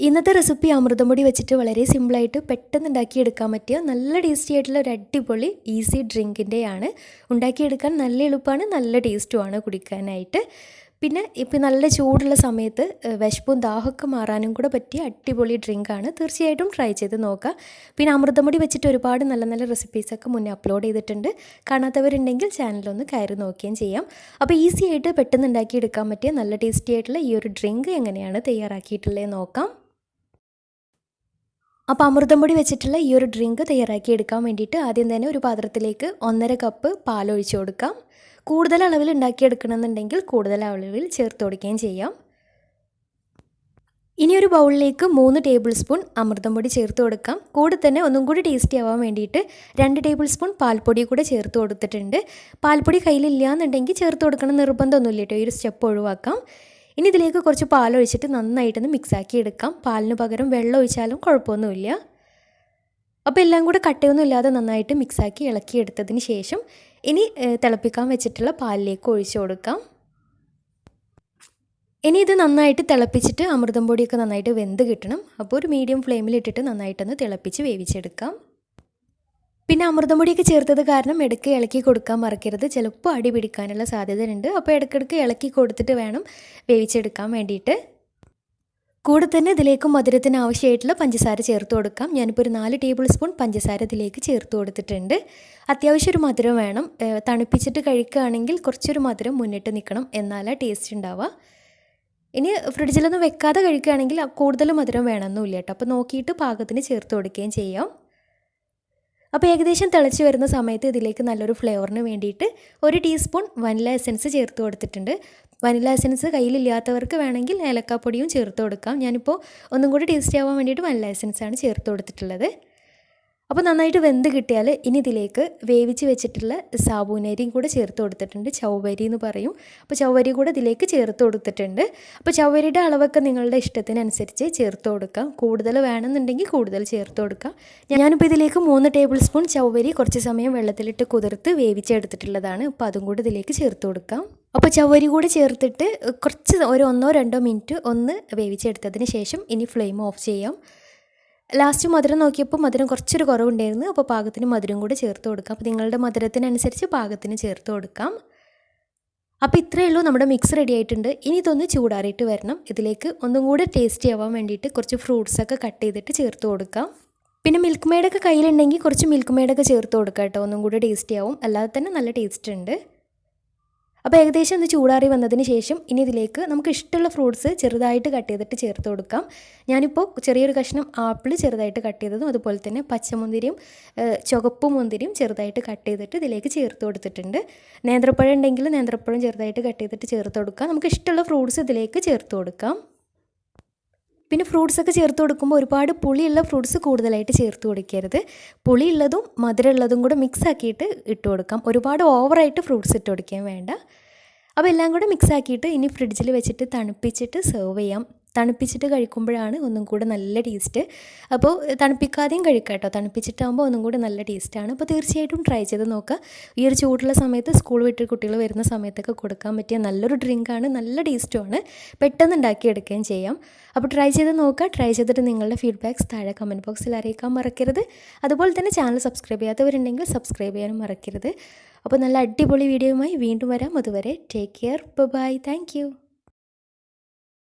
ഇന്നത്തെ റെസിപ്പി അമൃതം പൊടി വെച്ചിട്ട് വളരെ സിമ്പിളായിട്ട് പെട്ടെന്ന് ഉണ്ടാക്കിയെടുക്കാൻ പറ്റിയ നല്ല ടേസ്റ്റി ആയിട്ടുള്ള ഒരു അടിപൊളി ഈസി ഡ്രിങ്കിൻ്റെയാണ്. ഉണ്ടാക്കിയെടുക്കാൻ നല്ല എളുപ്പമാണ്, നല്ല ടേസ്റ്റുമാണ് കുടിക്കാനായിട്ട്. പിന്നെ ഇപ്പോൾ നല്ല ചൂടുള്ള സമയത്ത് വിശപ്പും ദാഹമൊക്കെ മാറാനും കൂടെ പറ്റിയ അടിപൊളി ഡ്രിങ്കാണ്. തീർച്ചയായിട്ടും ട്രൈ ചെയ്ത് നോക്കുക. പിന്നെ അമൃതം പൊടി വെച്ചിട്ട് ഒരുപാട് നല്ല നല്ല റെസിപ്പീസൊക്കെ മുന്നേ അപ്ലോഡ് ചെയ്തിട്ടുണ്ട്. കാണാത്തവരുണ്ടെങ്കിൽ ചാനലൊന്ന് കയറി നോക്കുകയും ചെയ്യാം. അപ്പോൾ ഈസി ആയിട്ട് പെട്ടെന്ന് ഉണ്ടാക്കിയെടുക്കാൻ പറ്റിയ നല്ല ടേസ്റ്റി ആയിട്ടുള്ള ഈ ഒരു ഡ്രിങ്ക് എങ്ങനെയാണ് തയ്യാറാക്കിയിട്ടുള്ളത് നോക്കാം. അപ്പോൾ അമൃതം പൊടി വെച്ചിട്ടുള്ള ഈ ഒരു ഡ്രിങ്ക് തയ്യാറാക്കി എടുക്കാൻ വേണ്ടിയിട്ട് ആദ്യം തന്നെ ഒരു പാത്രത്തിലേക്ക് 1.5 കപ്പ് പാലൊഴിച്ച് കൊടുക്കാം. കൂടുതൽ അളവിൽ ഉണ്ടാക്കിയെടുക്കണമെന്നുണ്ടെങ്കിൽ കൂടുതൽ അളവിൽ ചേർത്ത് കൊടുക്കുകയും ചെയ്യാം. ഇനി ഒരു ബൗളിലേക്ക് 3 ടേബിൾ സ്പൂൺ അമൃതം പൊടി ചേർത്ത് കൊടുക്കാം. കൂടെ തന്നെ ഒന്നും കൂടി ടേസ്റ്റി ആവാൻ വേണ്ടിയിട്ട് 2 ടേബിൾ സ്പൂൺ പാൽപ്പൊടി കൂടെ ചേർത്ത് കൊടുത്തിട്ടുണ്ട്. പാൽപ്പൊടി കയ്യിലില്ല എന്നുണ്ടെങ്കിൽ ചേർത്ത് കൊടുക്കണം നിർബന്ധമൊന്നുമില്ല കേട്ടോ, ഈ ഒരു സ്റ്റെപ്പ് ഒഴിവാക്കാം. ഇനി ഇതിലേക്ക് കുറച്ച് പാലൊഴിച്ചിട്ട് നന്നായിട്ടൊന്ന് മിക്സാക്കി എടുക്കാം. പാലിന് പകരം വെള്ളം ഒഴിച്ചാലും കുഴപ്പമൊന്നുമില്ല. അപ്പോൾ എല്ലാം കൂടെ കട്ടയൊന്നും ഇല്ലാതെ നന്നായിട്ട് മിക്സാക്കി ഇളക്കി എടുത്തതിന് ശേഷം ഇനി തിളപ്പിക്കാൻ വെച്ചിട്ടുള്ള പാലിലേക്ക് ഒഴിച്ചു കൊടുക്കാം. ഇനി ഇത് നന്നായിട്ട് തിളപ്പിച്ചിട്ട് അമൃതം പൊടിയൊക്കെ നന്നായിട്ട് വെന്ത് കിട്ടണം. അപ്പോൾ ഒരു മീഡിയം ഫ്ലെയിമിലിട്ടിട്ട് നന്നായിട്ടൊന്ന് തിളപ്പിച്ച് വേവിച്ചെടുക്കാം. പിന്നെ അമൃതം പൊടിയൊക്കെ ചേർത്തത് കാരണം ഇടയ്ക്ക് ഇളക്കി കൊടുക്കാൻ മറക്കരുത്, ചിലപ്പോൾ അടി പിടിക്കാനുള്ള സാധ്യതയുണ്ട്. അപ്പോൾ ഇടയ്ക്കിടയ്ക്ക് ഇളക്കി കൊടുത്തിട്ട് വേണം വേവിച്ചെടുക്കാൻ വേണ്ടിയിട്ട്. കൂടെ തന്നെ ഇതിലേക്ക് മധുരത്തിന് ആവശ്യമായിട്ടുള്ള പഞ്ചസാര ചേർത്ത് കൊടുക്കാം. ഞാനിപ്പോൾ ഒരു 4 ടേബിൾ സ്പൂൺ പഞ്ചസാര ഇതിലേക്ക് ചേർത്ത് കൊടുത്തിട്ടുണ്ട്. അത്യാവശ്യം ഒരു മധുരം വേണം. തണുപ്പിച്ചിട്ട് കഴിക്കുകയാണെങ്കിൽ കുറച്ചൊരു മധുരം മുന്നിട്ട് നിൽക്കണം, എന്നാലേ ടേസ്റ്റ് ഉണ്ടാവുക. ഇനി ഫ്രിഡ്ജിലൊന്നും വെക്കാതെ കഴിക്കുകയാണെങ്കിൽ കൂടുതൽ മധുരം വേണമെന്നില്ല കേട്ടോ. അപ്പോൾ നോക്കിയിട്ട് പാകത്തിന് ചേർത്ത് കൊടുക്കുകയും ചെയ്യാം. അപ്പോൾ ഏകദേശം തിളച്ച് വരുന്ന സമയത്ത് ഇതിലേക്ക് നല്ലൊരു ഫ്ലേവറിന് വേണ്ടിയിട്ട് 1 ടീസ്പൂൺ വനില എസൻസ് ചേർത്ത് കൊടുത്തിട്ടുണ്ട്. വനില എസൻസ് കയ്യിലില്ലാത്തവർക്ക് വേണമെങ്കിൽ ഏലക്കാപ്പൊടിയും ചേർത്ത് കൊടുക്കാം. ഞാനിപ്പോൾ ഒന്നും കൂടി ടേസ്റ്റി ആവാൻ വേണ്ടിയിട്ട് വനില എസൻസാണ് ചേർത്ത് കൊടുത്തിട്ടുള്ളത്. അപ്പോൾ നന്നായിട്ട് വെന്ത് കിട്ടിയാൽ ഇനി ഇതിലേക്ക് വേവിച്ച് വെച്ചിട്ടുള്ള സാബൂനരിയും കൂടെ ചേർത്ത് കൊടുത്തിട്ടുണ്ട്. ചവ്വരി എന്ന് പറയും. അപ്പോൾ ചവ്വരി കൂടെ ഇതിലേക്ക് ചേർത്ത് കൊടുത്തിട്ടുണ്ട്. അപ്പോൾ ചവ്വരിയുടെ അളവൊക്കെ നിങ്ങളുടെ ഇഷ്ടത്തിനനുസരിച്ച് ചേർത്ത് കൊടുക്കാം. കൂടുതൽ വേണമെന്നുണ്ടെങ്കിൽ കൂടുതൽ ചേർത്ത് കൊടുക്കാം. ഞാനിപ്പോൾ ഇതിലേക്ക് 3 ടേബിൾ സ്പൂൺ ചവ്വരി കുറച്ച് സമയം വെള്ളത്തിലിട്ട് കുതിർത്ത് വേവിച്ചെടുത്തിട്ടുള്ളതാണ്. അപ്പോൾ അതും കൂടെ ഇതിലേക്ക് ചേർത്ത് കൊടുക്കാം. അപ്പോൾ ചവ്വരി കൂടെ ചേർത്തിട്ട് കുറച്ച് ഒരു 1-2 മിനിറ്റ് ഒന്ന് വേവിച്ചെടുത്തതിന് ശേഷം ഇനി ഫ്ലെയിം ഓഫ് ചെയ്യാം. ലാസ്റ്റ് മധുരം നോക്കിയപ്പോൾ മധുരം കുറച്ചൊരു കുറവുണ്ടായിരുന്നു. അപ്പോൾ പാകത്തിന് മധുരം കൂടെ ചേർത്ത് കൊടുക്കാം. അപ്പോൾ നിങ്ങളുടെ മധുരത്തിനനുസരിച്ച് പാകത്തിന് ചേർത്ത് കൊടുക്കാം. അപ്പോൾ ഇത്രയേ ഉള്ളൂ, നമ്മുടെ മിക്സ് റെഡി ആയിട്ടുണ്ട്. ഇനി ഇതൊന്ന് ചൂടാറിയിട്ട് വരണം. ഇതിലേക്ക് ഒന്നും കൂടെ ടേസ്റ്റി ആവാൻ വേണ്ടിയിട്ട് കുറച്ച് ഫ്രൂട്ട്സൊക്കെ കട്ട് ചെയ്തിട്ട് ചേർത്ത് കൊടുക്കാം. പിന്നെ മിൽക്ക് മെയ്ഡൊക്കെ കയ്യിലുണ്ടെങ്കിൽ കുറച്ച് മിൽക്ക് മെയ്ഡൊക്കെ ചേർത്ത് കൊടുക്കാം കേട്ടോ, ഒന്നും കൂടെ ടേസ്റ്റി ആവും. അല്ലാതെ തന്നെ നല്ല ടേസ്റ്റ് ഉണ്ട്. അപ്പോൾ ഏകദേശം ഒന്ന് ചൂടാറി വന്നതിന് ശേഷം ഇനി ഇതിലേക്ക് നമുക്ക് ഇഷ്ടമുള്ള ഫ്രൂട്ട്സ് ചെറുതായിട്ട് കട്ട് ചെയ്തിട്ട് ചേർത്ത് കൊടുക്കാം. ഞാനിപ്പോൾ ചെറിയൊരു കഷ്ണം ആപ്പിൾ ചെറുതായിട്ട് കട്ട് ചെയ്തതും അതുപോലെ തന്നെ പച്ചമുന്തിരിയും ചുവപ്പ് മുന്തിരിയും ചെറുതായിട്ട് കട്ട് ചെയ്തിട്ട് ഇതിലേക്ക് ചേർത്ത് കൊടുത്തിട്ടുണ്ട്. നേന്ത്രപ്പഴം ഉണ്ടെങ്കിൽ നേന്ത്രപ്പഴം ചെറുതായിട്ട് കട്ട് ചെയ്തിട്ട് ചേർത്ത് കൊടുക്കാം. നമുക്ക് ഇഷ്ടമുള്ള ഫ്രൂട്ട്സ് ഇതിലേക്ക് ചേർത്ത് കൊടുക്കാം. പിന്നെ ഫ്രൂട്ട്സൊക്കെ ചേർത്ത് കൊടുക്കുമ്പോൾ ഒരുപാട് പുളിയുള്ള ഫ്രൂട്ട്സ് കൂടുതലായിട്ട് ചേർത്ത് കൊടുക്കരുത്. പുളിയുള്ളതും മധുരമുള്ളതും കൂടെ മിക്സ് ആക്കിയിട്ട് ഇട്ട് കൊടുക്കാം. ഒരുപാട് ഓവറായിട്ട് ഫ്രൂട്ട്സ് ഇട്ട് കൊടുക്കാൻ വേണ്ട. അപ്പോൾ എല്ലാം കൂടെ മിക്സ് ആക്കിയിട്ട് ഇനി ഫ്രിഡ്ജിൽ വെച്ചിട്ട് തണുപ്പിച്ചിട്ട് സെർവ് ചെയ്യാം. തണുപ്പിച്ചിട്ട് കഴിക്കുമ്പോഴാണ് ഒന്നും കൂടെ നല്ല ടേസ്റ്റ്. അപ്പോൾ തണുപ്പിക്കാതെയും കഴിക്കാം കേട്ടോ, തണുപ്പിച്ചിട്ടാകുമ്പോൾ ഒന്നും കൂടെ നല്ല ടേസ്റ്റാണ്. അപ്പോൾ തീർച്ചയായിട്ടും ട്രൈ ചെയ്ത് നോക്കുക. ഈ ഒരു ചൂടുള്ള സമയത്ത് സ്കൂൾ വിട്ട് കുട്ടികൾ വരുന്ന സമയത്തൊക്കെ കൊടുക്കാൻ പറ്റിയ നല്ലൊരു ഡ്രിങ്കാണ്, നല്ല ടേസ്റ്റുമാണ്. പെട്ടെന്ന് ഉണ്ടാക്കിയെടുക്കുകയും ചെയ്യാം. അപ്പോൾ ട്രൈ ചെയ്ത് നോക്കുക. ട്രൈ ചെയ്തിട്ട് നിങ്ങളുടെ ഫീഡ്ബാക്ക്സ് താഴെ കമൻറ്റ് ബോക്സിൽ അറിയിക്കാൻ മറക്കരുത്. അതുപോലെ തന്നെ ചാനൽ സബ്സ്ക്രൈബ് ചെയ്യാത്തവരുണ്ടെങ്കിൽ സബ്സ്ക്രൈബ് ചെയ്യാനും മറക്കരുത്. അപ്പോൾ നല്ല അടിപൊളി വീഡിയോയുമായി വീണ്ടും വരാം. അതുവരെ take care, bye, thank U.